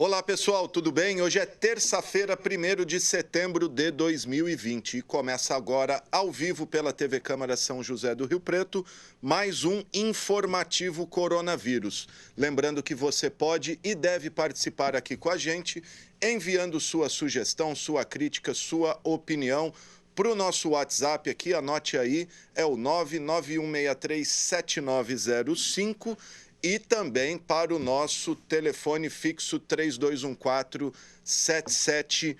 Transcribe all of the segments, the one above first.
Olá pessoal, tudo bem? Hoje é terça-feira, 1º de setembro de 2020 e começa agora ao vivo pela TV Câmara São José do Rio Preto, mais um informativo coronavírus. Lembrando que você pode e deve participar aqui com a gente, enviando sua sugestão, sua crítica, sua opinião para o nosso WhatsApp aqui, anote aí, é o 991637905. E também para o nosso telefone fixo 3214-7766.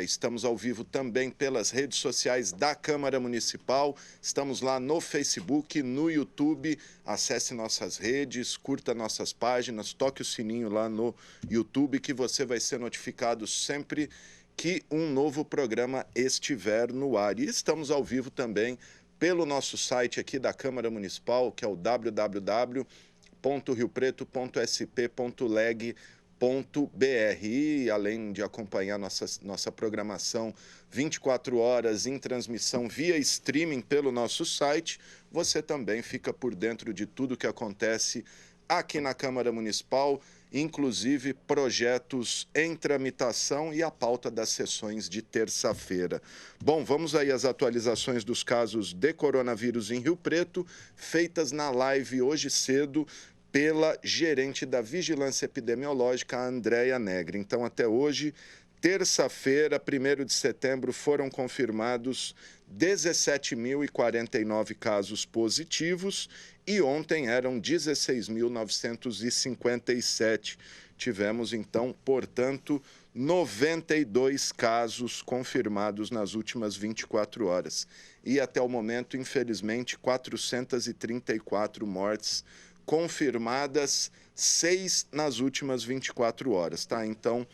Estamos ao vivo também pelas redes sociais da Câmara Municipal. Estamos lá no Facebook, no YouTube. Acesse nossas redes, curta nossas páginas, toque o sininho lá no YouTube que você vai ser notificado sempre que um novo programa estiver no ar. E estamos ao vivo também pelo nosso site aqui da Câmara Municipal, que é o www.riopreto.sp.leg.br. E além de acompanhar nossa programação 24 horas em transmissão via streaming pelo nosso site, você também fica por dentro de tudo que acontece aqui na Câmara Municipal, inclusive projetos em tramitação e a pauta das sessões de terça-feira. Bom, vamos aí às atualizações dos casos de coronavírus em Rio Preto, feitas na live hoje cedo pela gerente da Vigilância Epidemiológica, a Andréia Negri. Então, até hoje, terça-feira, 1º de setembro, foram confirmados 17.049 casos positivos e ontem eram 16.957. Tivemos, então, portanto, 92 casos confirmados nas últimas 24 horas. E até o momento, infelizmente, 434 mortes confirmadas, 6 nas últimas 24 horas, tá? Então,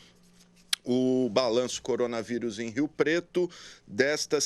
o balanço coronavírus em Rio Preto desta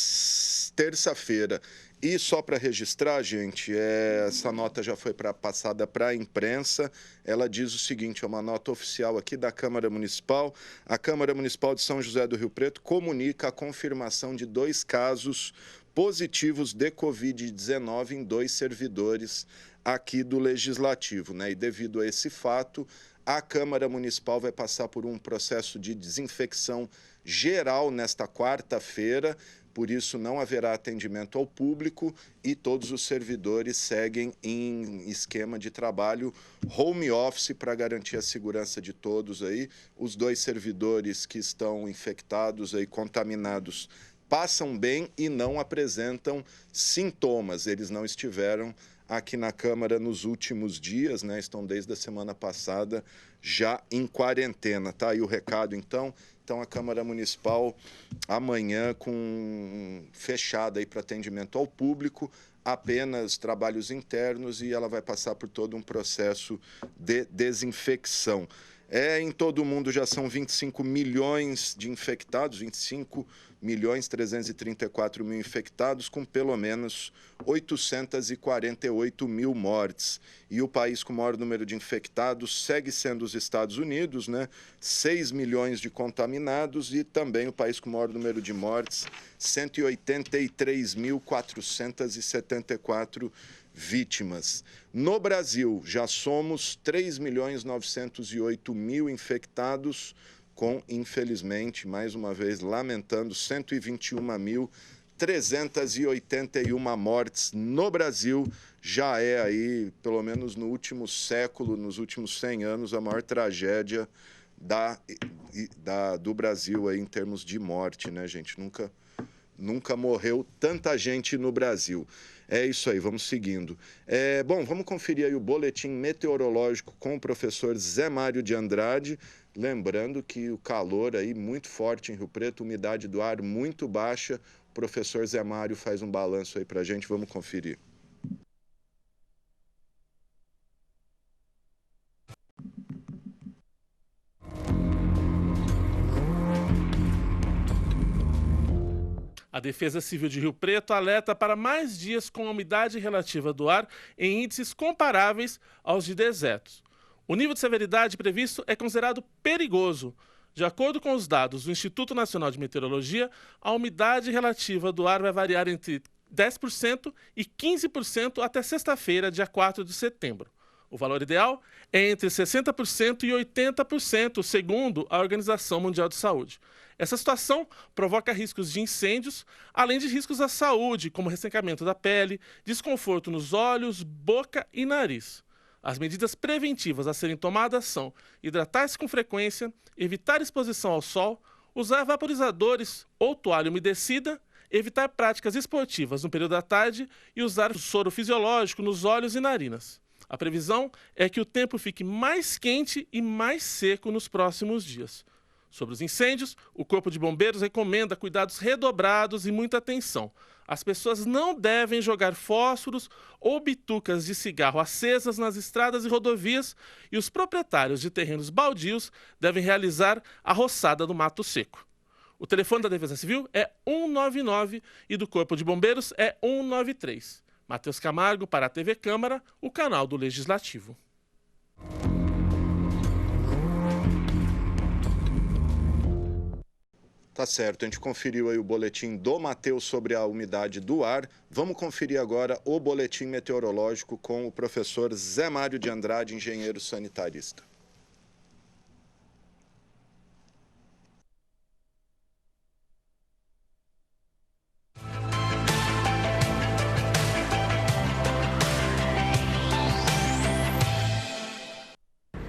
terça-feira. E só para registrar, gente, essa nota já foi passada para a imprensa. Ela diz o seguinte, é uma nota oficial aqui da Câmara Municipal. A Câmara Municipal de São José do Rio Preto comunica a confirmação de 2 casos positivos de Covid-19 em 2 servidores aqui do Legislativo, né? E devido a esse fato, a Câmara Municipal vai passar por um processo de desinfecção geral nesta quarta-feira, por isso não haverá atendimento ao público e todos os servidores seguem em esquema de trabalho home office para garantir a segurança de todos aí. Os 2 servidores que estão infectados aí, contaminados, passam bem e não apresentam sintomas. Eles não estiveram aqui na Câmara nos últimos dias, né? Estão desde a semana passada já em quarentena, tá? E o recado, então a Câmara Municipal amanhã fechada aí para atendimento ao público, apenas trabalhos internos e ela vai passar por todo um processo de desinfecção. Em todo o mundo já são 25 milhões de infectados, 25.334.000 infectados, com pelo menos 848.000 mortes. E o país com o maior número de infectados segue sendo os Estados Unidos, né? 6 milhões de contaminados e também o país com o maior número de mortes, 183.474 vítimas. No Brasil, já somos 3.908.000 infectados, com, infelizmente, mais uma vez, lamentando, 121.381 mortes no Brasil. Já é aí, pelo menos no último século, nos últimos 100 anos, a maior tragédia do Brasil aí, em termos de morte, né, gente? Nunca morreu tanta gente no Brasil. É isso aí, vamos seguindo. Bom, vamos conferir aí o boletim meteorológico com o professor Zé Mário de Andrade. Lembrando que o calor aí muito forte em Rio Preto, umidade do ar muito baixa. O professor Zé Mário faz um balanço aí para a gente, vamos conferir. A Defesa Civil de Rio Preto alerta para mais dias com a umidade relativa do ar em índices comparáveis aos de desertos. O nível de severidade previsto é considerado perigoso. De acordo com os dados do Instituto Nacional de Meteorologia, a umidade relativa do ar vai variar entre 10% e 15% até sexta-feira, dia 4 de setembro. O valor ideal é entre 60% e 80%, segundo a Organização Mundial de Saúde. Essa situação provoca riscos de incêndios, além de riscos à saúde, como ressecamento da pele, desconforto nos olhos, boca e nariz. As medidas preventivas a serem tomadas são hidratar-se com frequência, evitar exposição ao sol, usar vaporizadores ou toalha umedecida, evitar práticas esportivas no período da tarde e usar soro fisiológico nos olhos e narinas. A previsão é que o tempo fique mais quente e mais seco nos próximos dias. Sobre os incêndios, o Corpo de Bombeiros recomenda cuidados redobrados e muita atenção. As pessoas não devem jogar fósforos ou bitucas de cigarro acesas nas estradas e rodovias e os proprietários de terrenos baldios devem realizar a roçada do mato seco. O telefone da Defesa Civil é 199 e do Corpo de Bombeiros é 193. Matheus Camargo para a TV Câmara, o canal do Legislativo. Tá certo, a gente conferiu aí o boletim do Matheus sobre a umidade do ar. Vamos conferir agora o boletim meteorológico com o professor Zé Mário de Andrade, engenheiro sanitarista.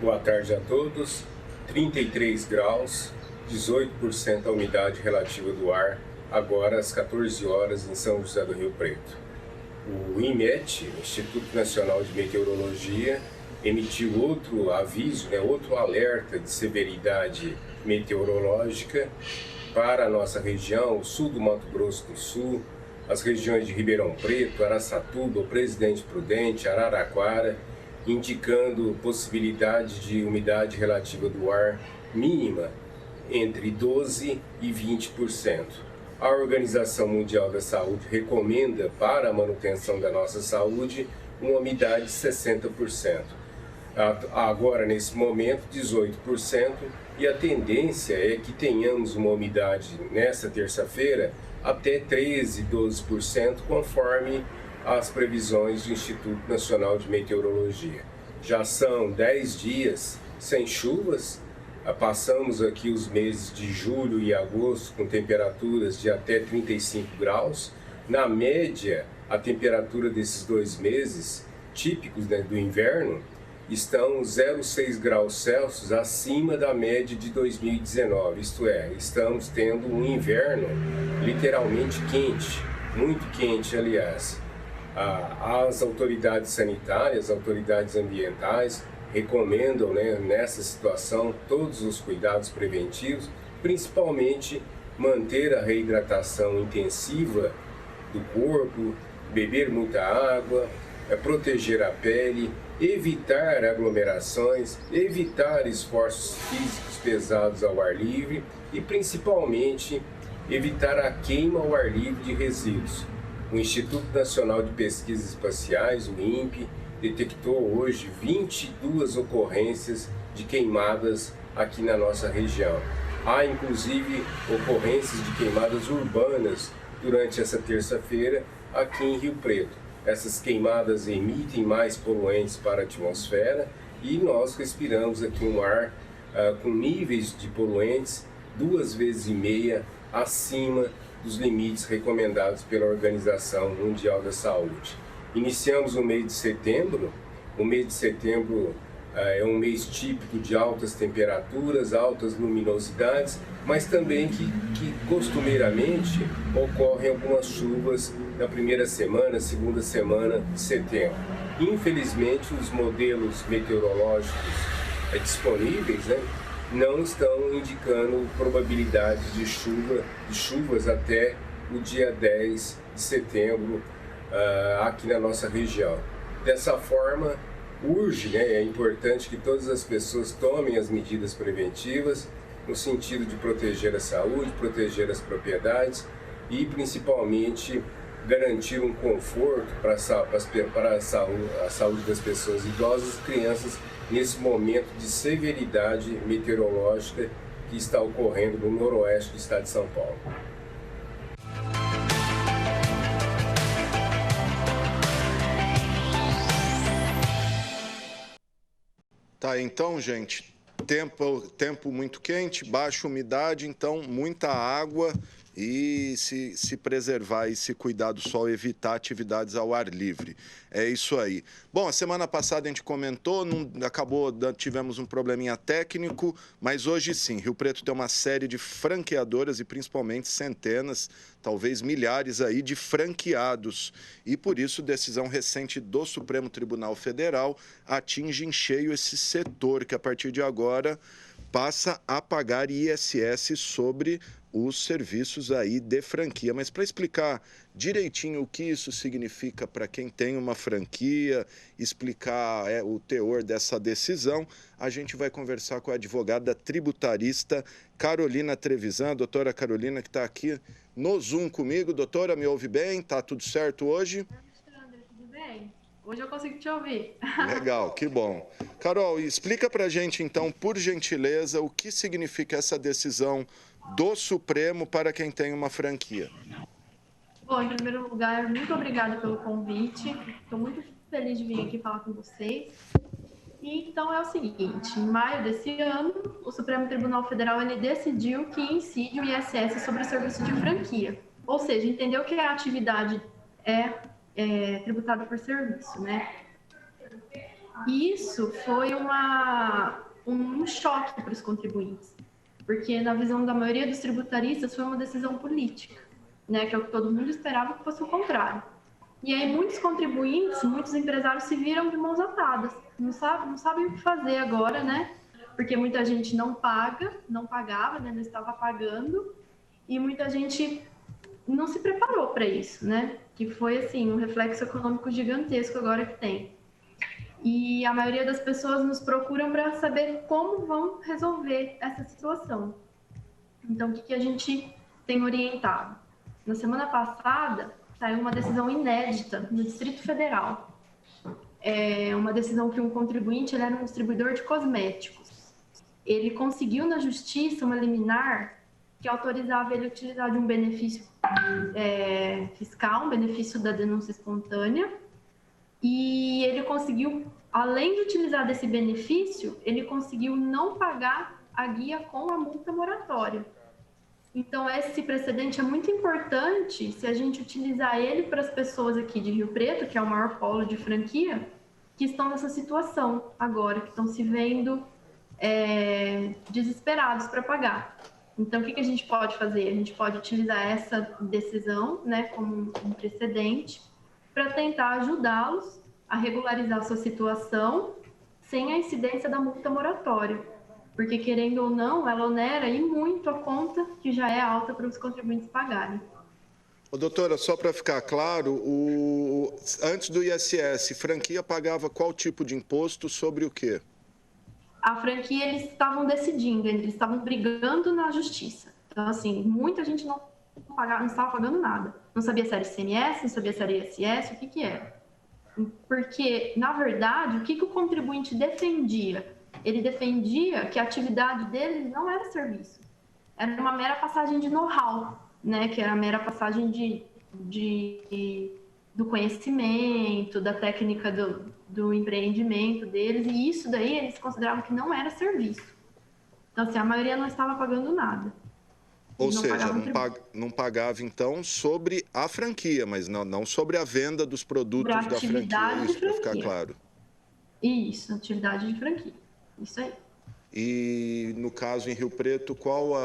Boa tarde a todos. 33 graus. 18% a umidade relativa do ar, agora às 14 horas em São José do Rio Preto. O INMET, Instituto Nacional de Meteorologia, emitiu outro aviso, outro alerta de severidade meteorológica para a nossa região, o sul do Mato Grosso do Sul, as regiões de Ribeirão Preto, Araçatuba, Presidente Prudente, Araraquara, indicando possibilidade de umidade relativa do ar mínima entre 12% e 20%. A Organização Mundial da Saúde recomenda para a manutenção da nossa saúde uma umidade de 60%. Agora, nesse momento, 18%, e a tendência é que tenhamos uma umidade nessa terça-feira até 13%, 12%, conforme as previsões do Instituto Nacional de Meteorologia. Já são 10 dias sem chuvas. Passamos aqui os meses de julho e agosto com temperaturas de até 35 graus. Na média, a temperatura desses 2 meses, típicos do inverno, estão 0,6 graus Celsius acima da média de 2019. Isto é, estamos tendo um inverno literalmente quente, muito quente, aliás. As autoridades sanitárias, autoridades ambientais, recomendam, nessa situação, todos os cuidados preventivos, principalmente manter a reidratação intensiva do corpo, beber muita água, proteger a pele, evitar aglomerações, evitar esforços físicos pesados ao ar livre e, principalmente, evitar a queima ao ar livre de resíduos. O Instituto Nacional de Pesquisas Espaciais, o INPE, detectou hoje 22 ocorrências de queimadas aqui na nossa região. Há inclusive ocorrências de queimadas urbanas durante essa terça-feira aqui em Rio Preto. Essas queimadas emitem mais poluentes para a atmosfera e nós respiramos aqui um ar com níveis de poluentes 2,5 vezes acima dos limites recomendados pela Organização Mundial da Saúde. Iniciamos o mês de setembro. O mês de setembro é um mês típico de altas temperaturas, altas luminosidades, mas também que costumeiramente ocorrem algumas chuvas na primeira semana, segunda semana de setembro. Infelizmente, os modelos meteorológicos disponíveis, não estão indicando probabilidade de chuvas até o dia 10 de setembro aqui na nossa região. Dessa forma, urge, é importante que todas as pessoas tomem as medidas preventivas no sentido de proteger a saúde, proteger as propriedades e principalmente garantir um conforto para a saúde das pessoas idosas e crianças nesse momento de severidade meteorológica que está ocorrendo no noroeste do estado de São Paulo. Tá, então, gente, tempo muito quente, baixa umidade, então muita água e se preservar e se cuidar do sol, evitar atividades ao ar livre. É isso aí. Bom, a semana passada a gente comentou, tivemos um probleminha técnico, mas hoje sim, Rio Preto tem uma série de franqueadoras e principalmente centenas, talvez milhares aí de franqueados. E por isso, decisão recente do Supremo Tribunal Federal atinge em cheio esse setor que a partir de agora passa a pagar ISS sobre os serviços aí de franquia. Mas para explicar direitinho o que isso significa para quem tem uma franquia, explicar o teor dessa decisão, a gente vai conversar com a advogada tributarista Carolina Trevisan, a doutora Carolina, que está aqui no Zoom comigo. Doutora, me ouve bem? Tá tudo certo hoje? Tudo bem? Hoje eu consigo te ouvir. Legal, que bom. Carol, explica para a gente, então, por gentileza, o que significa essa decisão do Supremo para quem tem uma franquia. Bom, em primeiro lugar, muito obrigada pelo convite. Estou muito feliz de vir aqui falar com vocês. E, então, é o seguinte, em maio desse ano, o Supremo Tribunal Federal ele decidiu que incide o ISS sobre o serviço de franquia. Ou seja, entendeu que a atividade é tributada por serviço, né? E isso foi um choque para os contribuintes, porque na visão da maioria dos tributaristas foi uma decisão política, né? Que é o que todo mundo esperava que fosse o contrário. E aí muitos contribuintes, muitos empresários se viram de mãos atadas, não sabem o que fazer agora, né? Porque muita gente não pagava, né? Não estava pagando, e muita gente não se preparou para isso, né? Que foi, assim, um reflexo econômico gigantesco agora que tem. E a maioria das pessoas nos procuram para saber como vão resolver essa situação. Então, o que a gente tem orientado? Na semana passada, saiu uma decisão inédita no Distrito Federal. É uma decisão que um contribuinte, ele era um distribuidor de cosméticos. Ele conseguiu na justiça uma liminar que autorizava ele a utilizar de um benefício fiscal, um benefício da denúncia espontânea, e ele conseguiu, além de utilizar desse benefício, ele conseguiu não pagar a guia com a multa moratória. Então, esse precedente é muito importante se a gente utilizar ele para as pessoas aqui de Rio Preto, que é o maior polo de franquia, que estão nessa situação agora, que estão se vendo desesperados para pagar. Então, o que a gente pode fazer? A gente pode utilizar essa decisão, né, como um precedente para tentar ajudá-los a regularizar a sua situação sem a incidência da multa moratória. Porque, querendo ou não, ela onera e muito a conta que já é alta para os contribuintes pagarem. Ô, doutora, só para ficar claro, antes do ISS, franquia pagava qual tipo de imposto sobre o quê? A franquia, eles estavam decidindo, eles estavam brigando na justiça. Então, assim, muita gente não estava pagando nada. Não sabia se era ICMS, não sabia se era ISS, o que era. Porque, na verdade, o que o contribuinte defendia? Ele defendia que a atividade dele não era serviço. Era uma mera passagem de know-how, né? Que era a mera passagem do conhecimento, da técnica do empreendimento deles, e isso daí eles consideravam que não era serviço. Então, assim, a maioria não estava pagando nada. Ou seja, não pagava, então, sobre a franquia, mas não sobre a venda dos produtos da franquia, isso para ficar claro. Isso, atividade de franquia, isso aí. E, no caso, em Rio Preto, qual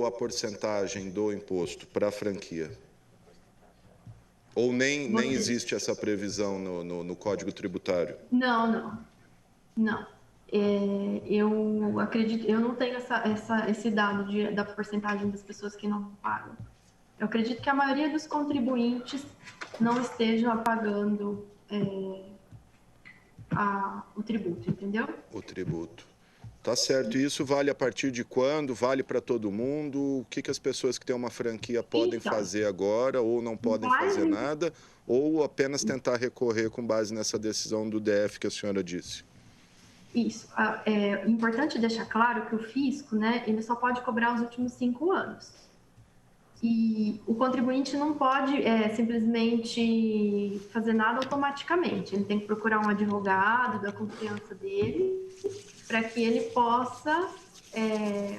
a porcentagem do imposto para a franquia? Ou nem existe essa previsão no Código Tributário? Não. Eu acredito, eu não tenho esse dado da porcentagem das pessoas que não pagam. Eu acredito que a maioria dos contribuintes não estejam pagando o tributo, entendeu? O tributo. Tá certo. E isso vale a partir de quando? Vale para todo mundo? O que as pessoas que têm uma franquia podem fazer agora ou não podem fazer nada? Ou apenas tentar recorrer com base nessa decisão do DF que a senhora disse? Isso. É importante deixar claro que o fisco, né, ele só pode cobrar os últimos 5 anos. E o contribuinte não pode simplesmente fazer nada automaticamente. Ele tem que procurar um advogado da confiança dele para que ele possa,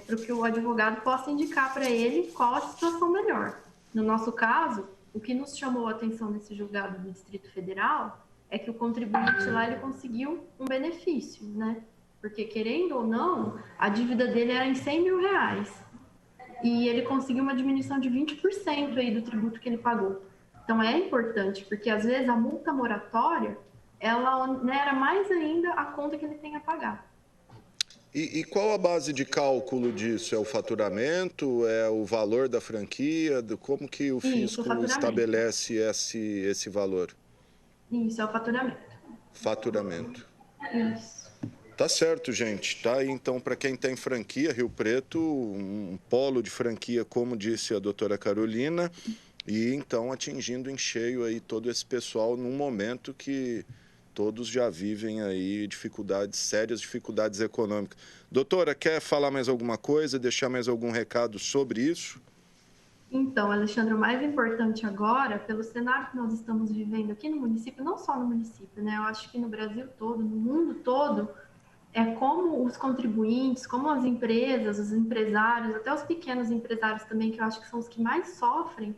para que o advogado possa indicar para ele qual a situação melhor. No nosso caso, o que nos chamou a atenção nesse julgado do Distrito Federal é que o contribuinte lá ele conseguiu um benefício, né? Porque, querendo ou não, a dívida dele era em R$100 mil. E ele conseguiu uma diminuição de 20% aí do tributo que ele pagou. Então, é importante, porque às vezes a multa moratória, ela onera mais ainda a conta que ele tem a pagar. E qual a base de cálculo disso? É o faturamento? É o valor da franquia? Como que o fisco estabelece esse valor? Isso, é o faturamento. Faturamento. Isso. Tá certo, gente. Tá aí, então, para quem tem franquia, Rio Preto, um polo de franquia, como disse a doutora Carolina, e então atingindo em cheio aí todo esse pessoal num momento que todos já vivem aí sérias dificuldades econômicas. Doutora, quer falar mais alguma coisa, deixar mais algum recado sobre isso? Então, Alexandre, o mais importante agora, pelo cenário que nós estamos vivendo aqui no município, não só no município, né? Eu acho que no Brasil todo, no mundo todo, é como os contribuintes, como as empresas, os empresários, até os pequenos empresários também, que eu acho que são os que mais sofrem,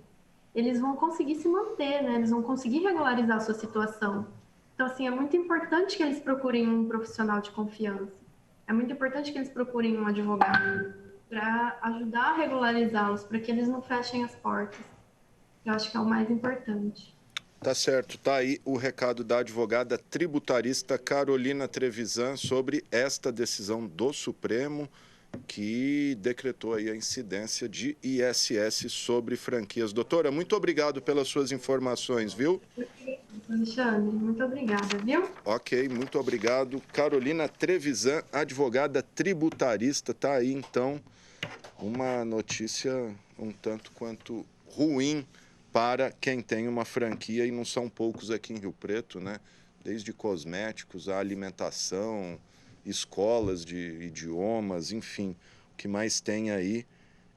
eles vão conseguir se manter, né? Eles vão conseguir regularizar a sua situação. Então, assim, é muito importante que eles procurem um profissional de confiança. É muito importante que eles procurem um advogado para ajudar a regularizá-los, para que eles não fechem as portas. Eu acho que é o mais importante. Tá certo, tá aí o recado da advogada tributarista Carolina Trevisan sobre esta decisão do Supremo que decretou aí a incidência de ISS sobre franquias. Doutora, muito obrigado pelas suas informações, viu? Alexandre, muito obrigada, viu? Ok, muito obrigado. Carolina Trevisan, advogada tributarista, tá aí então uma notícia um tanto quanto ruim para quem tem uma franquia, e não são poucos aqui em Rio Preto, né? Desde cosméticos, a alimentação, escolas de idiomas, enfim, o que mais tem aí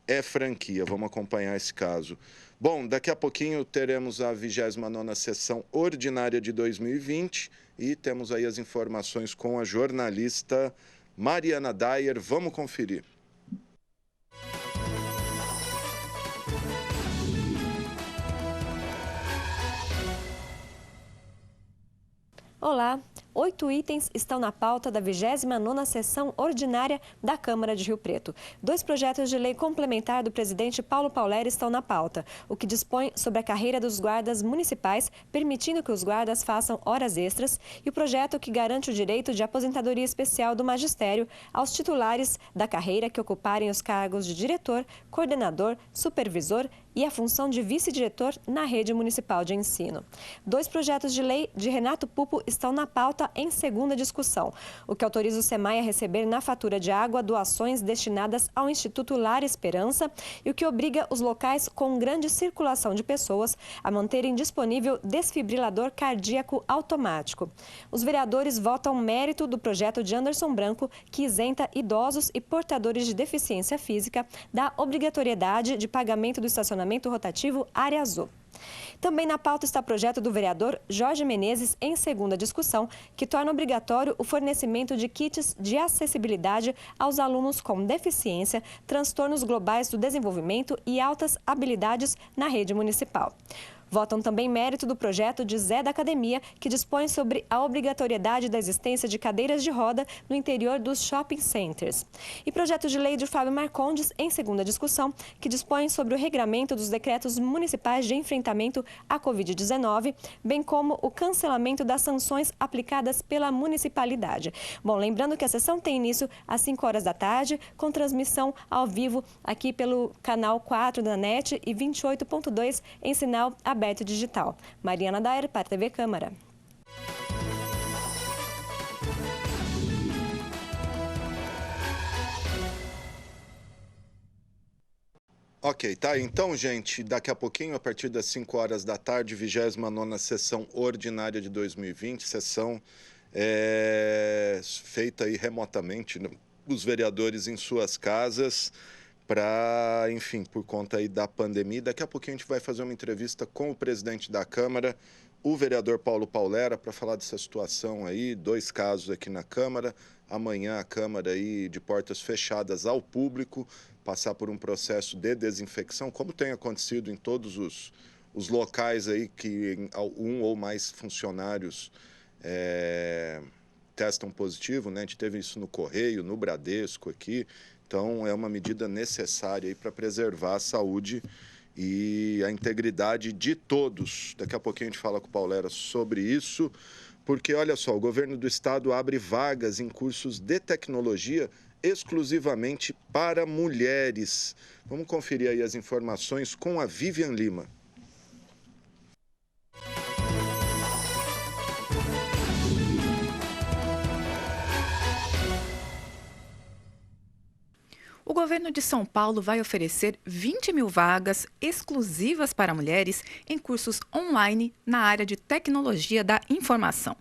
é franquia. Vamos acompanhar esse caso. Bom, daqui a pouquinho teremos a 29ª sessão ordinária de 2020 e temos aí as informações com a jornalista Mariana Dyer. Vamos conferir. Olá! 8 itens estão na pauta da 29ª sessão ordinária da Câmara de Rio Preto. 2 projetos de lei complementar do presidente Paulo Pauleri estão na pauta, o que dispõe sobre a carreira dos guardas municipais, permitindo que os guardas façam horas extras, e o projeto que garante o direito de aposentadoria especial do magistério aos titulares da carreira que ocuparem os cargos de diretor, coordenador, supervisor e a função de vice-diretor na rede municipal de ensino. 2 projetos de lei de Renato Pupo estão na pauta em segunda discussão, o que autoriza o SEMAI a receber na fatura de água doações destinadas ao Instituto Lar Esperança e o que obriga os locais com grande circulação de pessoas a manterem disponível desfibrilador cardíaco automático. Os vereadores votam mérito do projeto de Anderson Branco, que isenta idosos e portadores de deficiência física da obrigatoriedade de pagamento do estacionamento rotativo Área Azul. Também na pauta está o projeto do vereador Jorge Menezes, em segunda discussão, que torna obrigatório o fornecimento de kits de acessibilidade aos alunos com deficiência, transtornos globais do desenvolvimento e altas habilidades na rede municipal. Votam também mérito do projeto de Zé da Academia, que dispõe sobre a obrigatoriedade da existência de cadeiras de roda no interior dos shopping centers. E projeto de lei de Fábio Marcondes, em segunda discussão, que dispõe sobre o regramento dos decretos municipais de enfrentamento à Covid-19, bem como o cancelamento das sanções aplicadas pela municipalidade. Bom, lembrando que a sessão tem início às 5 horas da tarde, com transmissão ao vivo aqui pelo canal 4 da NET e 28.2 em sinal aberto digital. Mariana Dyer para a TV Câmara. Ok, tá. Então, gente, daqui a pouquinho, a partir das 5 horas da tarde, 29ª sessão ordinária de 2020, sessão feita aí remotamente, os vereadores em suas casas, para, enfim, por conta aí da pandemia. Daqui a pouquinho a gente vai fazer uma entrevista com o presidente da Câmara, o vereador Paulo Paulera, para falar dessa situação aí, 2 casos aqui na Câmara. Amanhã a Câmara aí de portas fechadas ao público, passar por um processo de desinfecção, como tem acontecido em todos os locais aí que um ou mais funcionários testam positivo, né? A gente teve isso no Correio, no Bradesco aqui. Então, é uma medida necessária para preservar a saúde e a integridade de todos. Daqui a pouquinho a gente fala com o Paulera sobre isso, porque, olha só, o governo do estado abre vagas em cursos de tecnologia exclusivamente para mulheres. Vamos conferir aí as informações com a Vivian Lima. O governo de São Paulo vai oferecer 20 mil vagas exclusivas para mulheres em cursos online na área de tecnologia da informação.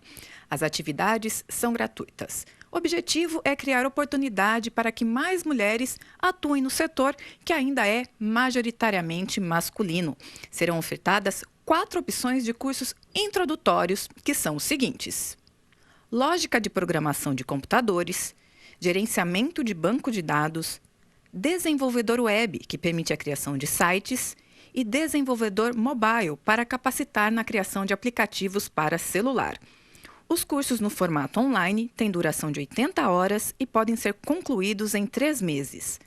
As atividades são gratuitas. O objetivo é criar oportunidade para que mais mulheres atuem no setor, que ainda é majoritariamente masculino. Serão ofertadas 4 opções de cursos introdutórios, que são os seguintes: lógica de programação de computadores, gerenciamento de banco de dados, desenvolvedor web, que permite a criação de sites, e desenvolvedor mobile, para capacitar na criação de aplicativos para celular. Os cursos no formato online têm duração de 80 horas e podem ser concluídos em 3 meses.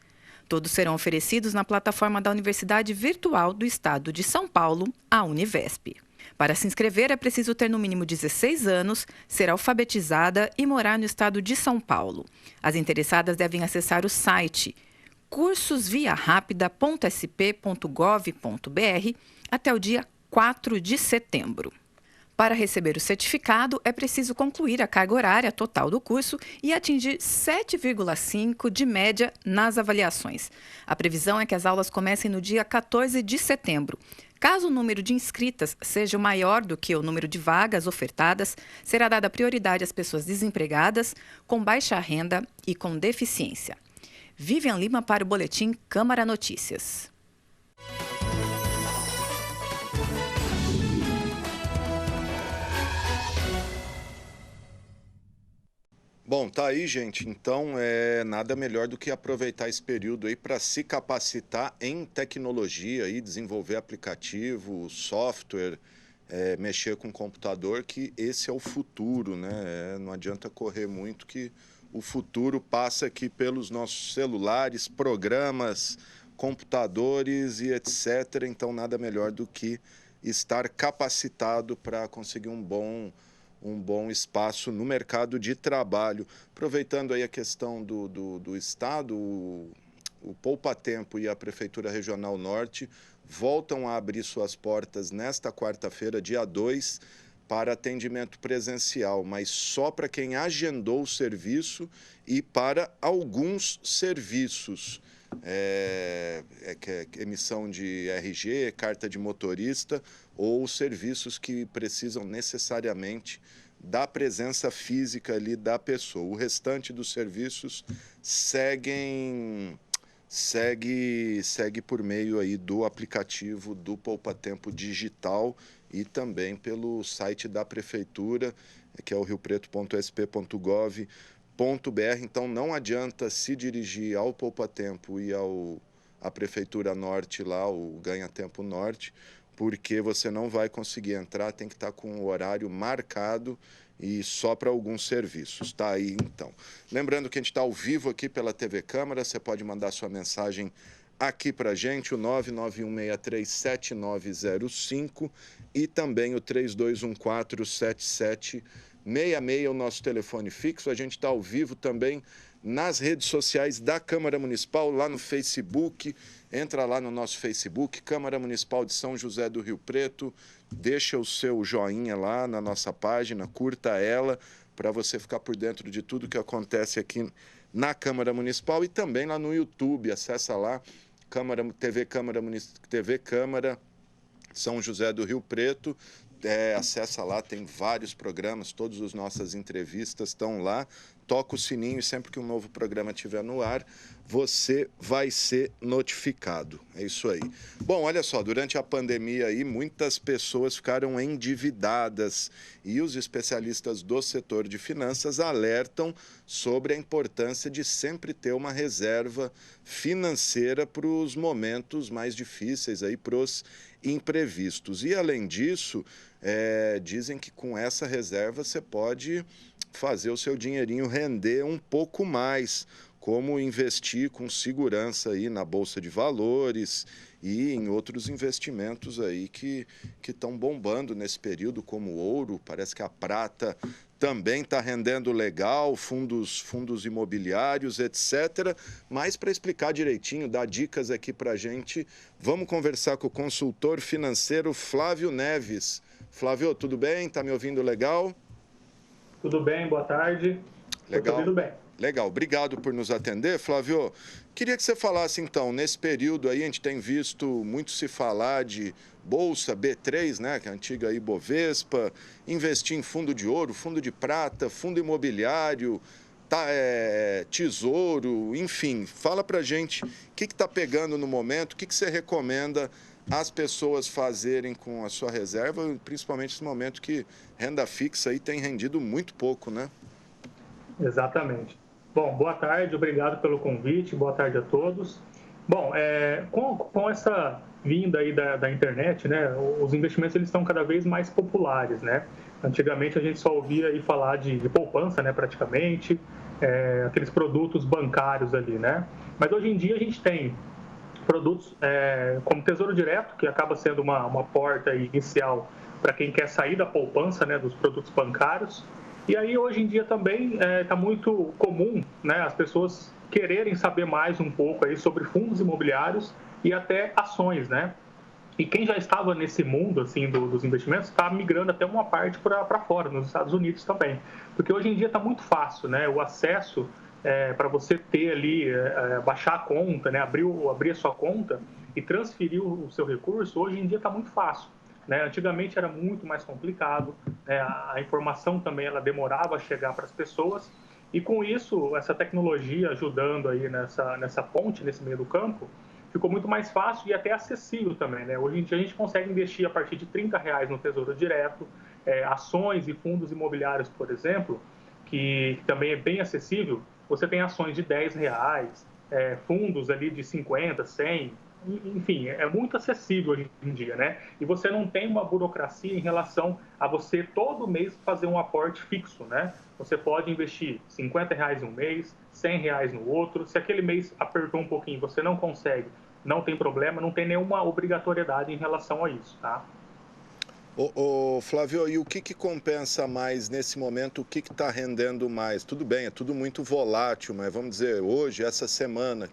Todos serão oferecidos na plataforma da Universidade Virtual do Estado de São Paulo, a Univesp. Para se inscrever, é preciso ter no mínimo 16 anos, ser alfabetizada e morar no estado de São Paulo. As interessadas devem acessar o site cursosviarapida.sp.gov.br até o dia 4 de setembro. Para receber o certificado, é preciso concluir a carga horária total do curso e atingir 7,5 de média nas avaliações. A previsão é que as aulas comecem no dia 14 de setembro. Caso o número de inscritas seja maior do que o número de vagas ofertadas, será dada prioridade às pessoas desempregadas, com baixa renda e com deficiência. Vivian Lima para o Boletim Câmara Notícias. Bom, tá aí, gente. Então, nada melhor do que aproveitar esse período aí para se capacitar em tecnologia e desenvolver aplicativo, software, mexer com computador, que esse é o futuro, né? Não adianta correr muito, que o futuro passa aqui pelos nossos celulares, programas, computadores e etc. Então, nada melhor do que estar capacitado para conseguir um bom espaço no mercado de trabalho. Aproveitando aí a questão do Estado, o Poupa Tempo e a Prefeitura Regional Norte voltam a abrir suas portas nesta quarta-feira, dia 2, para atendimento presencial, mas só para quem agendou o serviço e para alguns serviços. Emissão de RG, carta de motorista ou serviços que precisam necessariamente da presença física ali da pessoa. O restante dos serviços segue por meio aí do aplicativo do Poupa Tempo Digital e também pelo site da Prefeitura, que é o riopreto.sp.gov.br. Então, não adianta se dirigir ao Poupa Tempo e à Prefeitura Norte, lá, o Ganha Tempo Norte, porque você não vai conseguir entrar, tem que estar com o horário marcado e só para alguns serviços. Tá aí, então. Lembrando que a gente está ao vivo aqui pela TV Câmara, você pode mandar sua mensagem aqui para a gente, o 991637905 e também o 32147766, o nosso telefone fixo. A gente está ao vivo também nas redes sociais da Câmara Municipal, lá no Facebook. Entra lá no nosso Facebook, Câmara Municipal de São José do Rio Preto, deixa o seu joinha lá na nossa página, curta ela, para você ficar por dentro de tudo que acontece aqui na Câmara Municipal e também lá no YouTube. Acessa lá, TV Câmara São José do Rio Preto. acessa lá, tem vários programas, todas as nossas entrevistas estão lá. Toca o sininho e sempre que um novo programa estiver no ar, você vai ser notificado. É isso aí. Bom, olha só, durante a pandemia aí, muitas pessoas ficaram endividadas e os especialistas do setor de finanças alertam sobre a importância de sempre ter uma reserva financeira para os momentos mais difíceis aí, para os imprevistos. E, além disso, dizem que com essa reserva você pode fazer o seu dinheirinho render um pouco mais, como investir com segurança aí na Bolsa de Valores e em outros investimentos aí que estão bombando nesse período, como o ouro. Parece que a prata também está rendendo legal, fundos imobiliários, etc. Mas para explicar direitinho, dar dicas aqui para a gente, vamos conversar com o consultor financeiro Flávio Neves. Flávio, tudo bem? Está me ouvindo legal? Tudo bem, boa tarde. Legal. Tudo bem. Legal, obrigado por nos atender, Flávio. Queria que você falasse, então, nesse período aí, a gente tem visto muito se falar de Bolsa, B3, né, que é a antiga Ibovespa, investir em fundo de ouro, fundo de prata, fundo imobiliário, tesouro, enfim. Fala pra gente o que está pegando no momento, o que você recomenda as pessoas fazerem com a sua reserva, principalmente nesse momento que renda fixa aí tem rendido muito pouco, né? Exatamente. Bom, boa tarde, obrigado pelo convite, boa tarde a todos. Bom, com essa vinda aí da internet, né, os investimentos eles estão cada vez mais populares, né? Antigamente a gente só ouvia aí falar de poupança, né, praticamente, aqueles produtos bancários ali, né? Mas hoje em dia a gente tem produtos como Tesouro Direto, que acaba sendo uma porta inicial para quem quer sair da poupança, né, dos produtos bancários. E aí, hoje em dia, também está muito comum, né, as pessoas quererem saber mais um pouco aí sobre fundos imobiliários e até ações, né? E quem já estava nesse mundo assim dos investimentos está migrando até uma parte para fora, nos Estados Unidos também. Porque hoje em dia está muito fácil, né? O acesso para você ter ali, baixar a conta, né? Abrir a sua conta e transferir o seu recurso, hoje em dia está muito fácil. Né? Antigamente era muito mais complicado, né? A informação também ela demorava a chegar para as pessoas e com isso, essa tecnologia ajudando aí nessa ponte, nesse meio do campo, ficou muito mais fácil e até acessível também. Né? Hoje em dia a gente consegue investir a partir de R$30 no Tesouro Direto, ações e fundos imobiliários, por exemplo, que também é bem acessível. Você tem ações de R$10, fundos ali de 50, 100, enfim, é muito acessível hoje em dia, né? E você não tem uma burocracia em relação a você todo mês fazer um aporte fixo, né? Você pode investir R$50 em um mês, R$100 no outro. Se aquele mês apertou um pouquinho, você não consegue, não tem problema, não tem nenhuma obrigatoriedade em relação a isso, tá? Flávio, e o que compensa mais nesse momento? O que está rendendo mais? Tudo bem, é tudo muito volátil, mas vamos dizer, hoje, essa semana,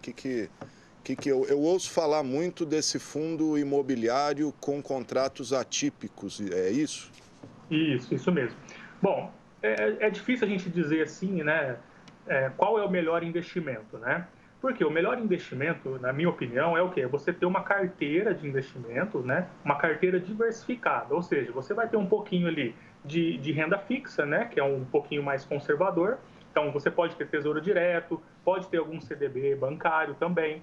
eu ouço falar muito desse fundo imobiliário com contratos atípicos, é isso? Isso mesmo. Bom, é difícil a gente dizer assim, né, qual é o melhor investimento, né? Porque o melhor investimento, na minha opinião, é o quê? É você ter uma carteira de investimentos, né? Uma carteira diversificada, ou seja, você vai ter um pouquinho ali de renda fixa, né? Que é um pouquinho mais conservador. Então, você pode ter Tesouro Direto, pode ter algum CDB bancário também.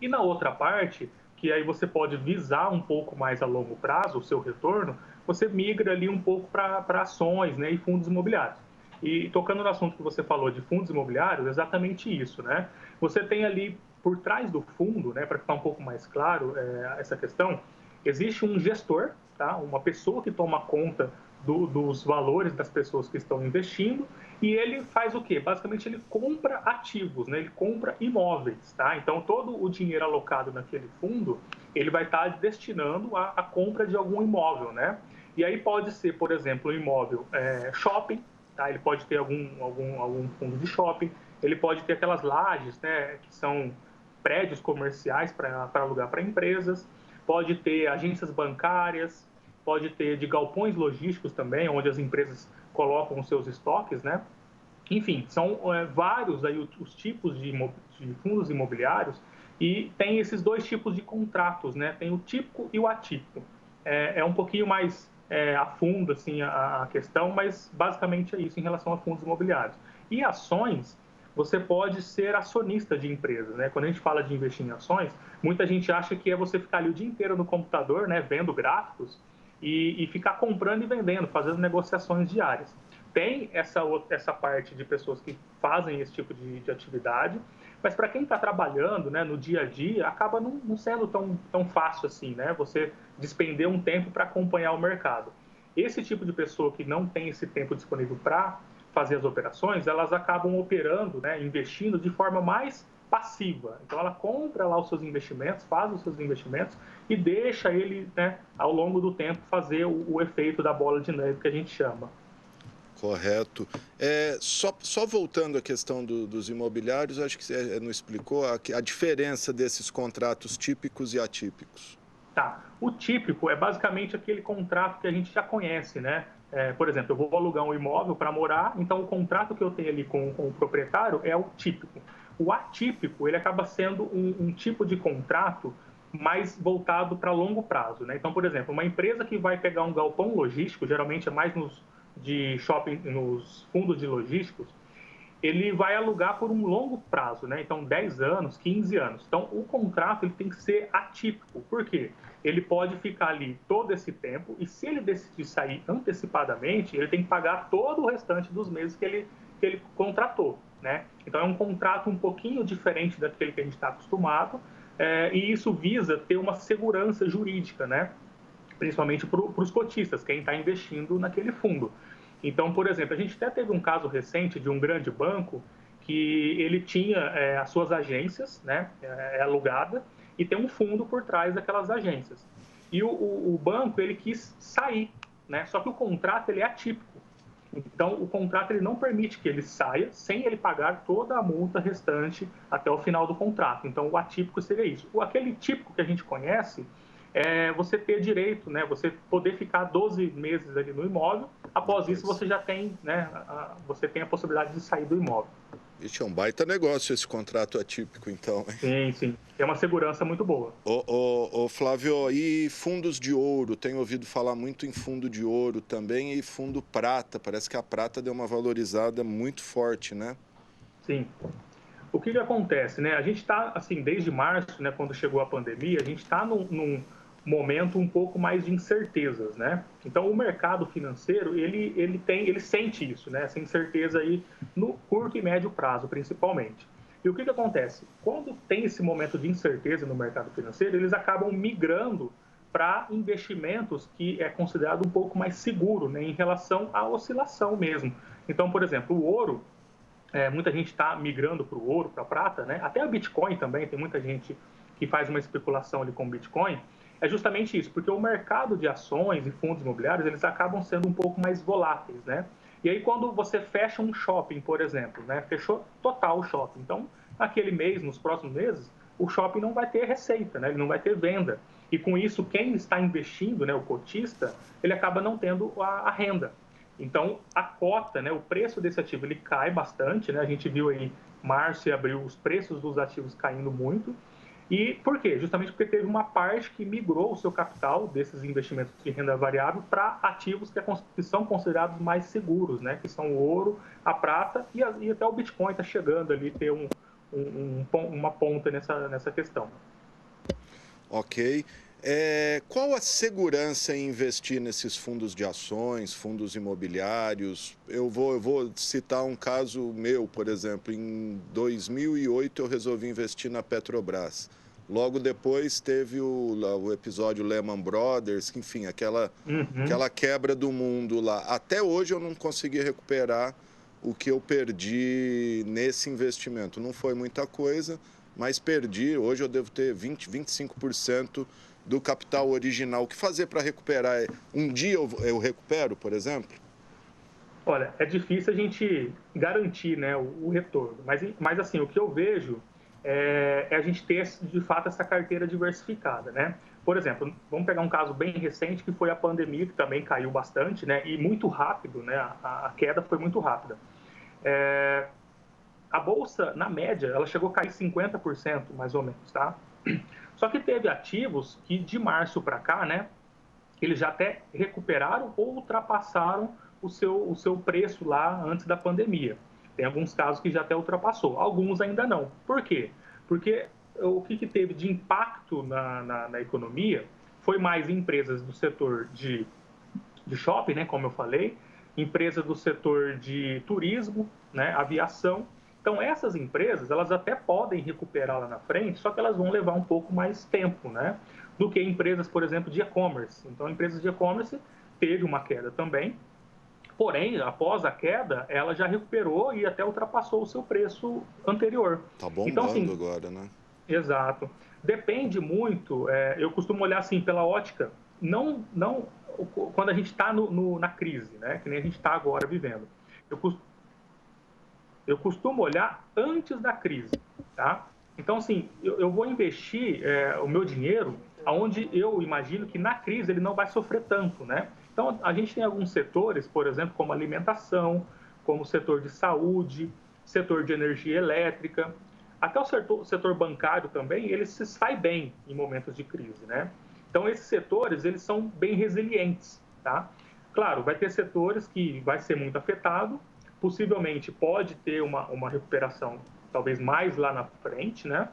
E na outra parte, que aí você pode visar um pouco mais a longo prazo o seu retorno, você migra ali um pouco para ações, né, e fundos imobiliários. E tocando no assunto que você falou de fundos imobiliários, exatamente isso, né? Você tem ali por trás do fundo, né, para ficar um pouco mais claro essa questão, existe um gestor, tá? Uma pessoa que toma conta dos valores das pessoas que estão investindo e ele faz o quê? Basicamente ele compra ativos, né? Ele compra imóveis, tá? Então todo o dinheiro alocado naquele fundo ele vai estar destinando à compra de algum imóvel, né? E aí pode ser, por exemplo, um imóvel shopping, tá? Ele pode ter algum fundo de shopping, ele pode ter aquelas lajes, né? Que são prédios comerciais para alugar para empresas, pode ter agências bancárias, pode ter de galpões logísticos também, onde as empresas colocam os seus estoques, né? Enfim, são vários aí os tipos de fundos imobiliários e tem esses dois tipos de contratos, né? Tem o típico e o atípico. É um pouquinho mais a fundo assim, a questão, mas basicamente é isso em relação a fundos imobiliários. E ações, você pode ser acionista de empresas, né? Quando a gente fala de investir em ações, muita gente acha que é você ficar ali o dia inteiro no computador, né, vendo gráficos e ficar comprando e vendendo, fazendo negociações diárias. Tem essa parte de pessoas que fazem esse tipo de atividade, mas para quem está trabalhando, né, no dia a dia, acaba não sendo tão fácil assim, né? Você despender um tempo para acompanhar o mercado. Esse tipo de pessoa que não tem esse tempo disponível para fazer as operações, elas acabam operando, né, investindo de forma mais passiva. Então, ela compra lá os seus investimentos, faz os seus investimentos e deixa ele, né, ao longo do tempo, fazer o efeito da bola de neve que a gente chama. Correto. Só voltando à questão dos imobiliários, acho que você não explicou a diferença desses contratos típicos e atípicos. Tá. O típico é basicamente aquele contrato que a gente já conhece, né? Por exemplo, eu vou alugar um imóvel para morar, então o contrato que eu tenho ali com o proprietário é o típico. O atípico, ele acaba sendo um tipo de contrato mais voltado para longo prazo, né? Então, por exemplo, uma empresa que vai pegar um galpão logístico, geralmente é mais nos fundos de logísticos, ele vai alugar por um longo prazo, né? Então, 10 anos, 15 anos. Então, o contrato ele tem que ser atípico. Por quê? Ele pode ficar ali todo esse tempo e se ele decidir sair antecipadamente, ele tem que pagar todo o restante dos meses que ele contratou, né? Então, é um contrato um pouquinho diferente daquele que a gente está acostumado e isso visa ter uma segurança jurídica, né? Principalmente para os cotistas, quem está investindo naquele fundo. Então, por exemplo, a gente até teve um caso recente de um grande banco que ele tinha as suas agências, né, alugada, e tem um fundo por trás daquelas agências. E o banco, ele quis sair, né, só que o contrato ele é atípico. Então, o contrato ele não permite que ele saia sem ele pagar toda a multa restante até o final do contrato. Então, o atípico seria isso. Aquele típico que a gente conhece é você ter direito, né, você poder ficar 12 meses ali no imóvel, após isso você já tem, né, você tem a possibilidade de sair do imóvel. Isso é um baita negócio esse contrato atípico, então. Sim. É uma segurança muito boa. Ô, Flávio, e fundos de ouro? Tenho ouvido falar muito em fundo de ouro também e fundo prata. Parece que a prata deu uma valorizada muito forte, né? Sim. O que acontece, né? A gente está, assim, desde março, né, quando chegou a pandemia, a gente está num momento um pouco mais de incertezas, né? Então, o mercado financeiro, ele sente isso, né? Essa incerteza aí no curto e médio prazo, principalmente. E o que acontece? Quando tem esse momento de incerteza no mercado financeiro, eles acabam migrando para investimentos que é considerado um pouco mais seguro, né, em relação à oscilação mesmo. Então, por exemplo, o ouro, muita gente está migrando para o ouro, para a prata, né? Até o Bitcoin também, tem muita gente que faz uma especulação ali com o Bitcoin. É justamente isso, porque o mercado de ações e fundos imobiliários, eles acabam sendo um pouco mais voláteis, né? E aí, quando você fecha um shopping, por exemplo, né? Fechou total o shopping. Então, naquele mês, nos próximos meses, o shopping não vai ter receita, né? Ele não vai ter venda. E com isso, quem está investindo, né? O cotista, ele acaba não tendo a renda. Então, a cota, né? O preço desse ativo, ele cai bastante, né? A gente viu aí, março e abril, os preços dos ativos caindo muito. E por quê? Justamente porque teve uma parte que migrou o seu capital desses investimentos de renda variável para ativos que são considerados mais seguros, né? Que são o ouro, a prata e até o Bitcoin está chegando ali ter uma ponta nessa questão. Ok. Qual a segurança em investir nesses fundos de ações, fundos imobiliários? Eu vou citar um caso meu, por exemplo. Em 2008 eu resolvi investir na Petrobras. Logo depois teve o episódio Lehman Brothers, enfim, aquela quebra do mundo lá. Até hoje eu não consegui recuperar o que eu perdi nesse investimento. Não foi muita coisa, mas perdi. Hoje eu devo ter 25% do capital original. O que fazer para recuperar? Um dia eu recupero, por exemplo? Olha, é difícil a gente garantir, né, o retorno, mas assim, o que eu vejo é a gente ter, de fato, essa carteira diversificada, né? Por exemplo, vamos pegar um caso bem recente, que foi a pandemia, que também caiu bastante, né, e muito rápido, né, a queda foi muito rápida. A Bolsa, na média, ela chegou a cair 50%, mais ou menos, tá? Só que teve ativos que, de março para cá, né, eles já até recuperaram ou ultrapassaram o seu preço lá antes da pandemia. Tem alguns casos que já até ultrapassou, alguns ainda não. Por quê? Porque o que teve de impacto na economia foi mais empresas do setor de shopping, né, como eu falei, empresas do setor de turismo, né, aviação. Então, essas empresas, elas até podem recuperar lá na frente, só que elas vão levar um pouco mais tempo, né, do que empresas, por exemplo, de e-commerce. Então, empresas de e-commerce teve uma queda também, porém, após a queda, ela já recuperou e até ultrapassou o seu preço anterior. Tá bombando então, assim, agora, né? Exato. Depende muito, eu costumo olhar assim pela ótica, não quando a gente está na crise, né, que nem a gente está agora vivendo. Eu costumo olhar antes da crise, tá? Então, assim, eu vou investir o meu dinheiro onde eu imagino que na crise ele não vai sofrer tanto, né? Então, a gente tem alguns setores, por exemplo, como alimentação, como o setor de saúde, setor de energia elétrica, até o setor bancário também, ele se sai bem em momentos de crise, né? Então, esses setores, eles são bem resilientes, tá? Claro, vai ter setores que vai ser muito afetado, possivelmente pode ter uma recuperação talvez mais lá na frente, né?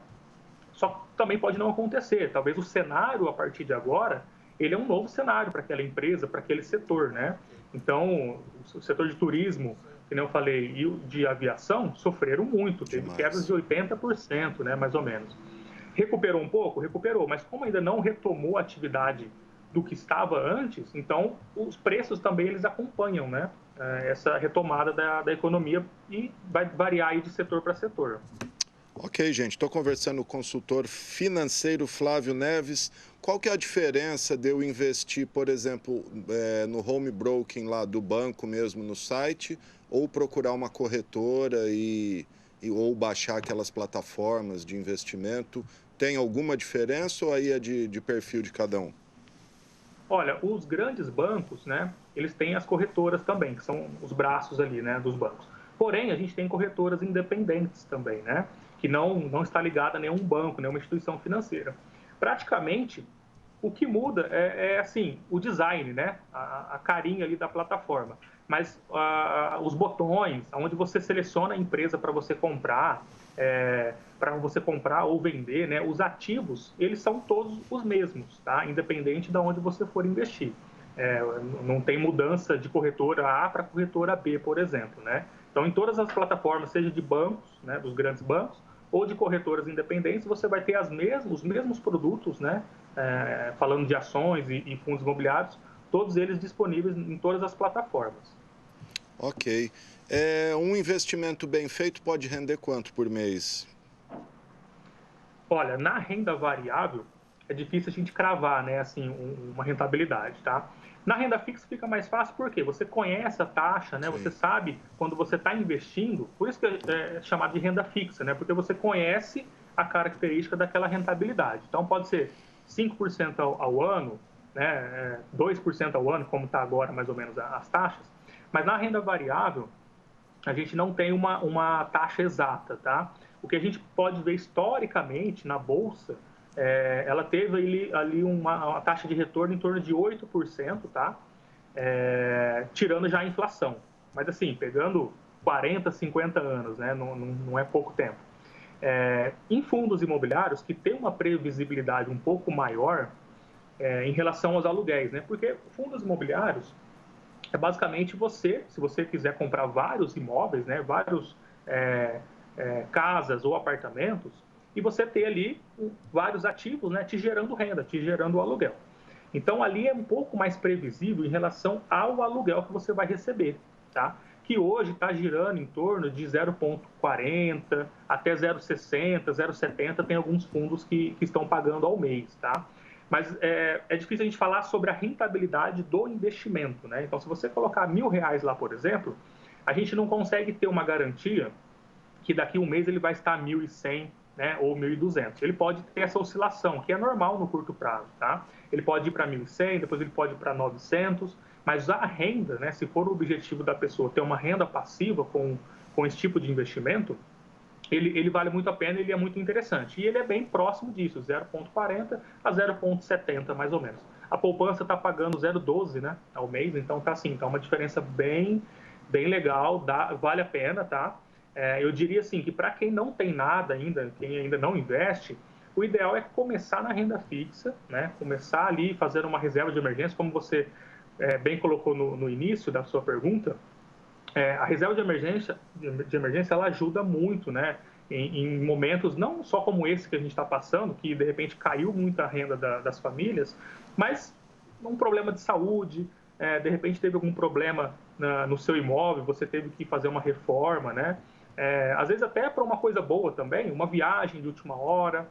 Só que também pode não acontecer. Talvez o cenário, a partir de agora, ele é um novo cenário para aquela empresa, para aquele setor, né? Então, o setor de turismo, que nem eu falei, e o de aviação, sofreram muito. Teve quedas de 80%, né, mais ou menos. Recuperou um pouco? Recuperou, mas como ainda não retomou a atividade do que estava antes, então os preços também eles acompanham, né, essa retomada da economia e vai variar aí de setor para setor. Ok, gente, estou conversando com o consultor financeiro Flávio Neves. Qual que é a diferença de eu investir, por exemplo, no home broking lá do banco mesmo no site, ou procurar uma corretora ou baixar aquelas plataformas de investimento? Tem alguma diferença ou aí é de perfil de cada um? Olha, os grandes bancos, né, eles têm as corretoras também, que são os braços ali, né, dos bancos. Porém, a gente tem corretoras independentes também, né, que não está ligada a nenhum banco, nenhuma instituição financeira. Praticamente, o que muda assim, o design, né, a carinha ali da plataforma. Mas os botões, onde você seleciona a empresa para você comprar, ou vender, né, os ativos, eles são todos os mesmos, tá? Independente de onde você for investir. Não tem mudança de corretora A para corretora B, por exemplo, né? Então, em todas as plataformas, seja de bancos, né, dos grandes bancos, ou de corretoras independentes, você vai ter os mesmos produtos, né, falando de ações e fundos imobiliários, todos eles disponíveis em todas as plataformas. Ok. Um investimento bem feito pode render quanto por mês? Olha, na renda variável, é difícil a gente cravar, né, assim, uma rentabilidade, tá? Na renda fixa fica mais fácil porque você conhece a taxa, né? Sim. Você sabe quando você está investindo, por isso que é chamado de renda fixa, né? Porque você conhece a característica daquela rentabilidade. Então, pode ser 5% ao ano, né? 2% ao ano, como está agora mais ou menos as taxas. Mas na renda variável, a gente não tem uma taxa exata, tá? O que a gente pode ver historicamente na Bolsa, ela teve ali uma taxa de retorno em torno de 8%, tá? Tirando já a inflação. Mas assim, pegando 40, 50 anos, né? Não é pouco tempo. Em fundos imobiliários, que tem uma previsibilidade um pouco maior em relação aos aluguéis, né? Porque fundos imobiliários é basicamente se você quiser comprar vários imóveis, né? Vários casas ou apartamentos, e você ter ali vários ativos, né, te gerando renda, te gerando o aluguel. Então, ali é um pouco mais previsível em relação ao aluguel que você vai receber, tá? Que hoje está girando em torno de 0,40 até 0,60, 0,70, tem alguns fundos que estão pagando ao mês, tá? Mas é difícil a gente falar sobre a rentabilidade do investimento, né? Então, se você colocar R$1.000 lá, por exemplo, a gente não consegue ter uma garantia que daqui a um mês ele vai estar 1.100, né, ou 1.200. Ele pode ter essa oscilação, que é normal no curto prazo, tá? Ele pode ir para 1.100, depois ele pode ir para 900, mas a renda, né, se for o objetivo da pessoa ter uma renda passiva com esse tipo de investimento, ele vale muito a pena, ele é muito interessante. E ele é bem próximo disso, 0,40 a 0,70 mais ou menos. a poupança está pagando 0,12, né, ao mês, então tá assim, tá uma diferença bem legal, vale a pena, tá? Eu diria assim que para quem não tem nada ainda, quem ainda não investe, o ideal é começar na renda fixa, né? Começar ali fazendo uma reserva de emergência, como você bem colocou no início da sua pergunta. A reserva de emergência ela ajuda muito, né? Em momentos não só como esse que a gente está passando, que de repente caiu muito a renda das famílias, mas um problema de saúde, de repente teve algum problema no seu imóvel, você teve que fazer uma reforma, né? Às vezes até para uma coisa boa também, uma viagem de última hora,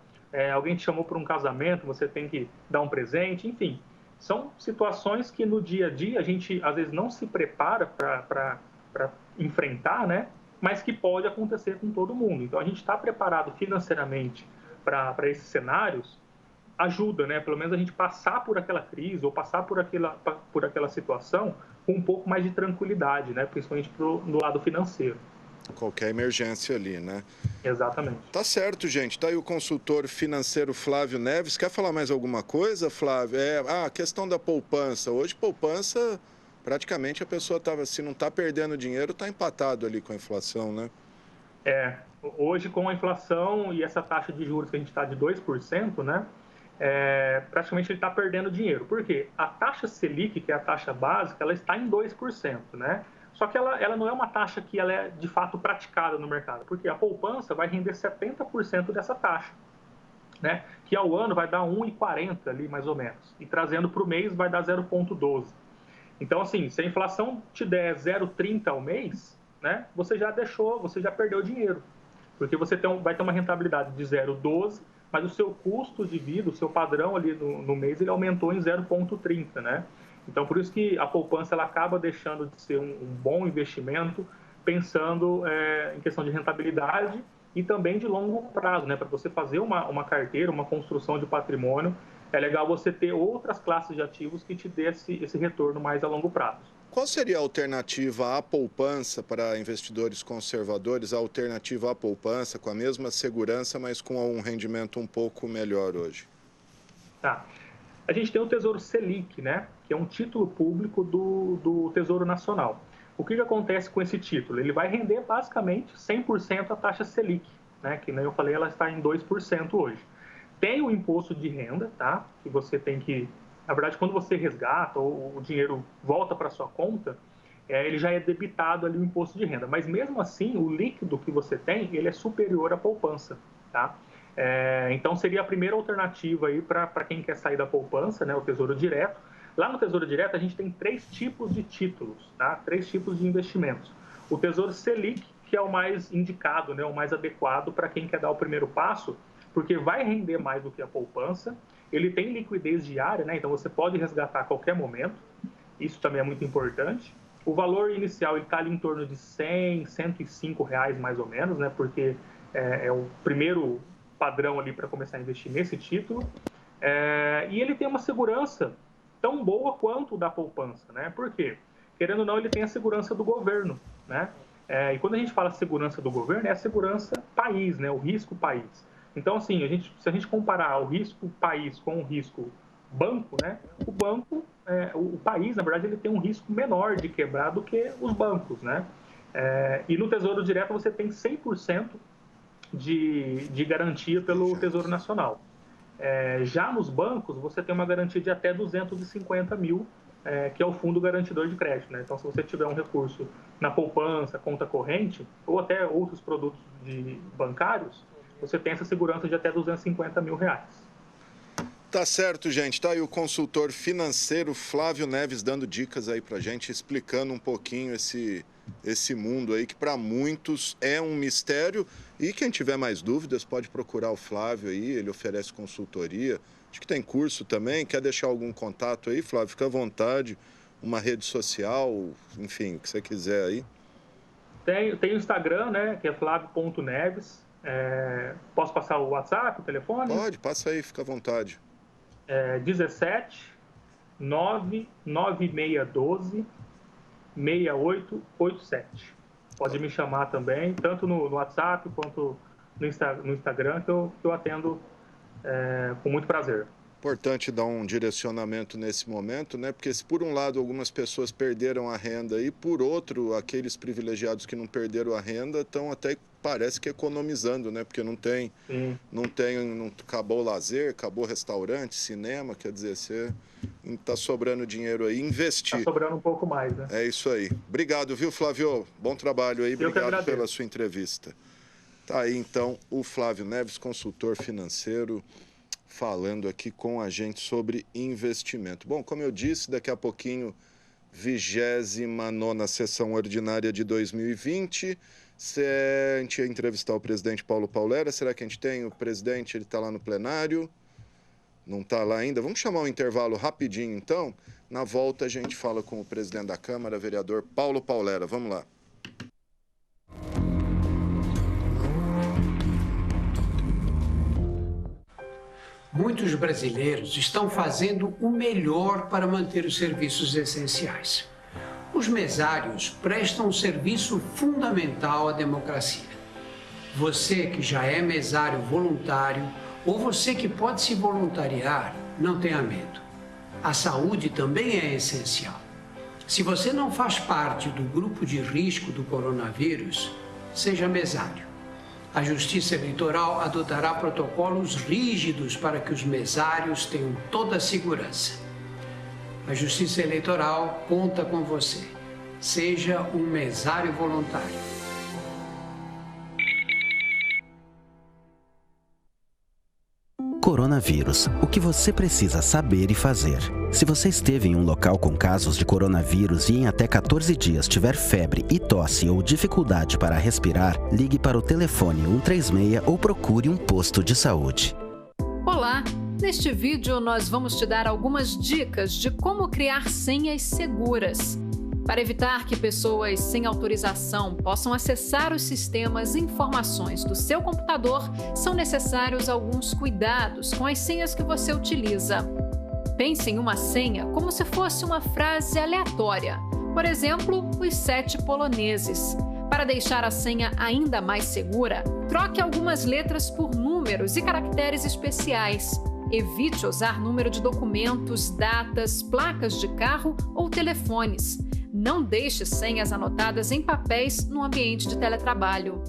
alguém te chamou para um casamento, você tem que dar um presente, enfim. São situações que no dia a dia a gente às vezes não se prepara para enfrentar, né? Mas que pode acontecer com todo mundo. Então a gente está preparado financeiramente para esses cenários, ajuda, né? Pelo menos a gente passar por aquela crise ou passar por aquela situação com um pouco mais de tranquilidade, né? Principalmente do lado financeiro. Qualquer emergência ali, né? Exatamente. Tá certo, gente. Tá aí o consultor financeiro Flávio Neves. Quer falar mais alguma coisa, Flávio? A questão da poupança. Hoje, poupança, praticamente a pessoa se não tá perdendo dinheiro, tá empatado ali com a inflação, né? Hoje com a inflação e essa taxa de juros que a gente está de 2%, né? Praticamente ele está perdendo dinheiro. Por quê? A taxa Selic, que é a taxa básica, ela está em 2%, né? Só que ela não é uma taxa que ela é de fato praticada no mercado, porque a poupança vai render 70% dessa taxa, né? Que ao ano vai dar 1,40 ali mais ou menos, e trazendo para o mês vai dar 0,12. Então assim, se a inflação te der 0,30 ao mês, né? Você já perdeu dinheiro, porque você vai ter uma rentabilidade de 0,12, mas o seu custo de vida, o seu padrão ali no mês, ele aumentou em 0,30, né? Então, por isso que a poupança ela acaba deixando de ser um bom investimento, pensando em questão de rentabilidade e também de longo prazo, né? Para você fazer uma carteira, uma construção de patrimônio, é legal você ter outras classes de ativos que te dê esse retorno mais a longo prazo. Qual seria a alternativa à poupança para investidores conservadores, a alternativa à poupança com a mesma segurança, mas com um rendimento um pouco melhor hoje? Tá. A gente tem o Tesouro Selic, né? Que é um título público do Tesouro Nacional. O que acontece com esse título? Ele vai render basicamente 100% a taxa Selic, né? Que nem eu falei, ela está em 2% hoje. Tem o imposto de renda, tá? Que você tem que... Na verdade, quando você resgata ou o dinheiro volta para sua conta, ele já é debitado ali o imposto de renda. Mas mesmo assim, o líquido que você tem, ele é superior à poupança, tá? Então seria a primeira alternativa aí para quem quer sair da poupança, né, o Tesouro Direto. Lá no Tesouro Direto a gente tem 3 tipos de títulos, tá? 3 tipos de investimentos. O Tesouro Selic, que é o mais indicado, né, o mais adequado para quem quer dar o primeiro passo, porque vai render mais do que a poupança. Ele tem liquidez diária, né, então você pode resgatar a qualquer momento. Isso também é muito importante. O valor inicial está ali em torno de R$100, R$105 mais ou menos, né, porque é o primeiro padrão ali para começar a investir nesse título, e ele tem uma segurança tão boa quanto o da poupança, né? Por quê? Querendo ou não, ele tem a segurança do governo, né? E quando a gente fala segurança do governo, é a segurança país, né? O risco país. Então, assim, se a gente comparar o risco país com o risco banco, né? O banco, o país, na verdade, ele tem um risco menor de quebrar do que os bancos, né? E no Tesouro Direto você tem 100% de garantia pelo Tesouro Nacional. Já nos bancos, você tem uma garantia de até 250 mil, que é o Fundo Garantidor de Crédito, né? Então, se você tiver um recurso na poupança, conta corrente, ou até outros produtos bancários, você tem essa segurança de até 250 mil reais. Tá certo, gente. Tá aí o consultor financeiro Flávio Neves dando dicas aí pra gente, explicando um pouquinho esse mundo aí que para muitos é um mistério. E quem tiver mais dúvidas pode procurar o Flávio aí, ele oferece consultoria. Acho que tem curso também. Quer deixar algum contato aí, Flávio? Fica à vontade. Uma rede social, enfim, o que você quiser aí. Tem o Instagram, né, que é flávio.neves. Posso passar o WhatsApp, o telefone? Pode, passa aí, fica à vontade. 17 99612 6887. Pode me chamar também, tanto no WhatsApp quanto no Instagram, que eu atendo com muito prazer. Importante dar um direcionamento nesse momento, né? Porque se por um lado algumas pessoas perderam a renda e por outro aqueles privilegiados que não perderam a renda estão até parece que economizando, né? Porque não acabou o lazer, acabou o restaurante, cinema, quer dizer, você está sobrando dinheiro aí, investir. Está sobrando um pouco mais, né? É isso aí. Obrigado, viu, Flávio? Bom trabalho aí, obrigado pela sua entrevista. Tá aí então o Flávio Neves, consultor financeiro, falando aqui com a gente sobre investimento. Bom, como eu disse, daqui a pouquinho, 29ª sessão ordinária de 2020. A gente ia entrevistar o presidente Paulo Paulera. Será que a gente tem o presidente? Ele está lá no plenário? Não está lá ainda? Vamos chamar um intervalo rapidinho, então. Na volta, a gente fala com o presidente da Câmara, vereador Paulo Paulera. Vamos lá. Muitos brasileiros estão fazendo o melhor para manter os serviços essenciais. Os mesários prestam um serviço fundamental à democracia. Você que já é mesário voluntário ou você que pode se voluntariar, não tenha medo. A saúde também é essencial. Se você não faz parte do grupo de risco do coronavírus, seja mesário. A Justiça Eleitoral adotará protocolos rígidos para que os mesários tenham toda a segurança. A Justiça Eleitoral conta com você. Seja um mesário voluntário. Coronavírus. O que você precisa saber e fazer. Se você esteve em um local com casos de coronavírus e em até 14 dias tiver febre e tosse ou dificuldade para respirar, ligue para o telefone 136 ou procure um posto de saúde. Olá! Neste vídeo nós vamos te dar algumas dicas de como criar senhas seguras. Para evitar que pessoas sem autorização possam acessar os sistemas e informações do seu computador, são necessários alguns cuidados com as senhas que você utiliza. Pense em uma senha como se fosse uma frase aleatória, por exemplo, os 7 poloneses. Para deixar a senha ainda mais segura, troque algumas letras por números e caracteres especiais. Evite usar número de documentos, datas, placas de carro ou telefones. Não deixe senhas anotadas em papéis no ambiente de teletrabalho.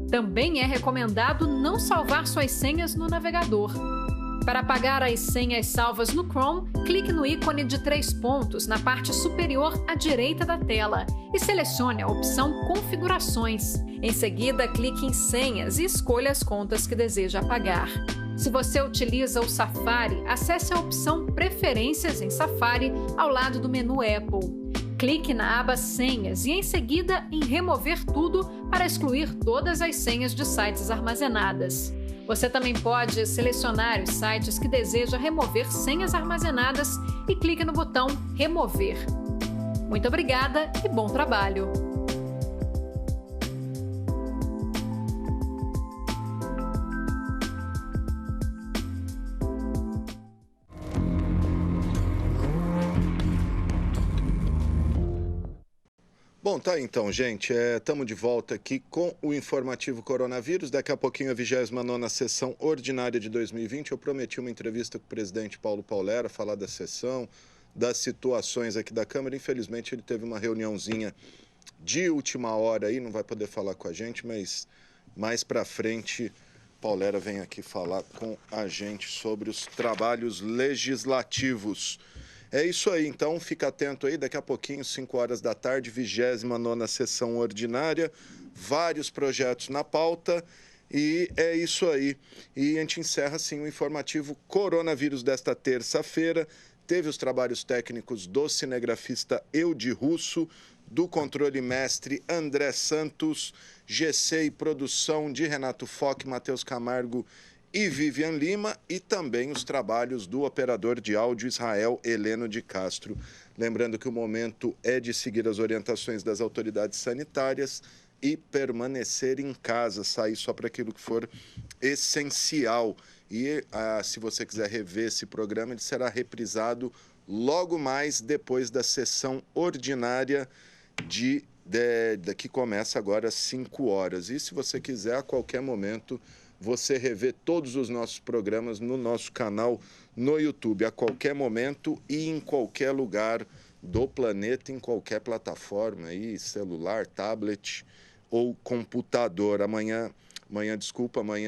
Também é recomendado não salvar suas senhas no navegador. Para apagar as senhas salvas no Chrome, clique no ícone de 3 pontos na parte superior à direita da tela e selecione a opção Configurações. Em seguida, clique em Senhas e escolha as contas que deseja apagar. Se você utiliza o Safari, acesse a opção Preferências em Safari ao lado do menu Apple. Clique na aba Senhas e, em seguida, em Remover Tudo para excluir todas as senhas de sites armazenadas. Você também pode selecionar os sites que deseja remover senhas armazenadas e clique no botão Remover. Muito obrigada e bom trabalho! Bom, tá então, gente. Estamos de volta aqui com o informativo coronavírus. Daqui a pouquinho a 29ª sessão ordinária de 2020. Eu prometi uma entrevista com o presidente Paulo Paulera, falar da sessão, das situações aqui da Câmara. Infelizmente, ele teve uma reuniãozinha de última hora aí, não vai poder falar com a gente, mas mais para frente, Paulera vem aqui falar com a gente sobre os trabalhos legislativos. É isso aí, então fica atento aí, daqui a pouquinho, 5 horas da tarde, 29ª sessão ordinária, vários projetos na pauta e é isso aí. E a gente encerra, assim, o informativo coronavírus desta terça-feira. Teve os trabalhos técnicos do cinegrafista Eudi Russo, do controle mestre André Santos, GC e produção de Renato Foch, Matheus Camargo e Vivian Lima, e também os trabalhos do operador de áudio Israel Heleno de Castro. Lembrando que o momento é de seguir as orientações das autoridades sanitárias e permanecer em casa, sair só para aquilo que for essencial. E se você quiser rever esse programa, ele será reprisado logo mais depois da sessão ordinária que começa agora às 5 horas. E se você quiser, a qualquer momento, você rever todos os nossos programas no nosso canal no YouTube, a qualquer momento e em qualquer lugar do planeta, em qualquer plataforma, aí, celular, tablet ou computador. Amanhã,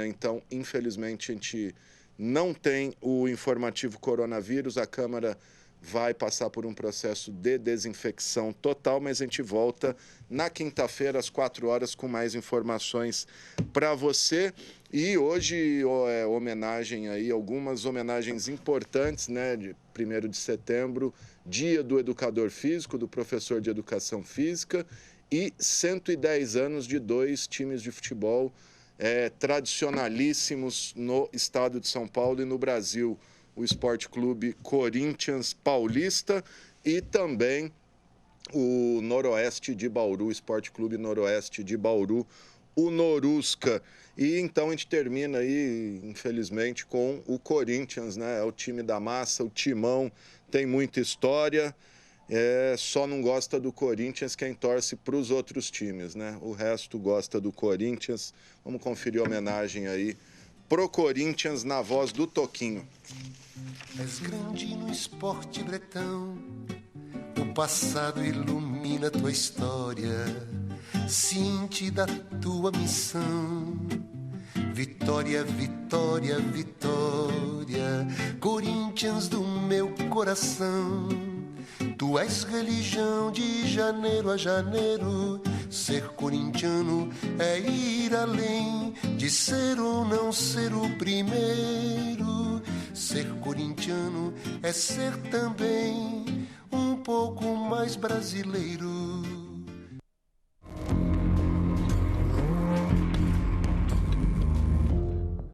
então, infelizmente, a gente não tem o informativo coronavírus, a Câmara vai passar por um processo de desinfecção total, mas a gente volta na quinta-feira, às 4 horas, com mais informações para você. E hoje, homenagem aí, algumas homenagens importantes, né, de 1º de setembro, Dia do Educador Físico, do professor de Educação Física, e 110 anos de 2 times de futebol tradicionalíssimos no estado de São Paulo e no Brasil, o Esporte Clube Corinthians Paulista e também o Noroeste de Bauru, Esporte Clube Noroeste de Bauru, o Norusca. E então a gente termina aí, infelizmente, com o Corinthians, né? É o time da massa, o timão, tem muita história, só não gosta do Corinthians quem torce para os outros times, né? O resto gosta do Corinthians. Vamos conferir a homenagem aí pro Corinthians na voz do Toquinho. És grande no esporte bretão, o passado ilumina tua história, ciente da tua missão. Vitória, vitória, vitória, Corinthians do meu coração. Tu és religião de janeiro a janeiro. Ser corintiano é ir além de ser ou não ser o primeiro. Ser corintiano é ser também um pouco mais brasileiro.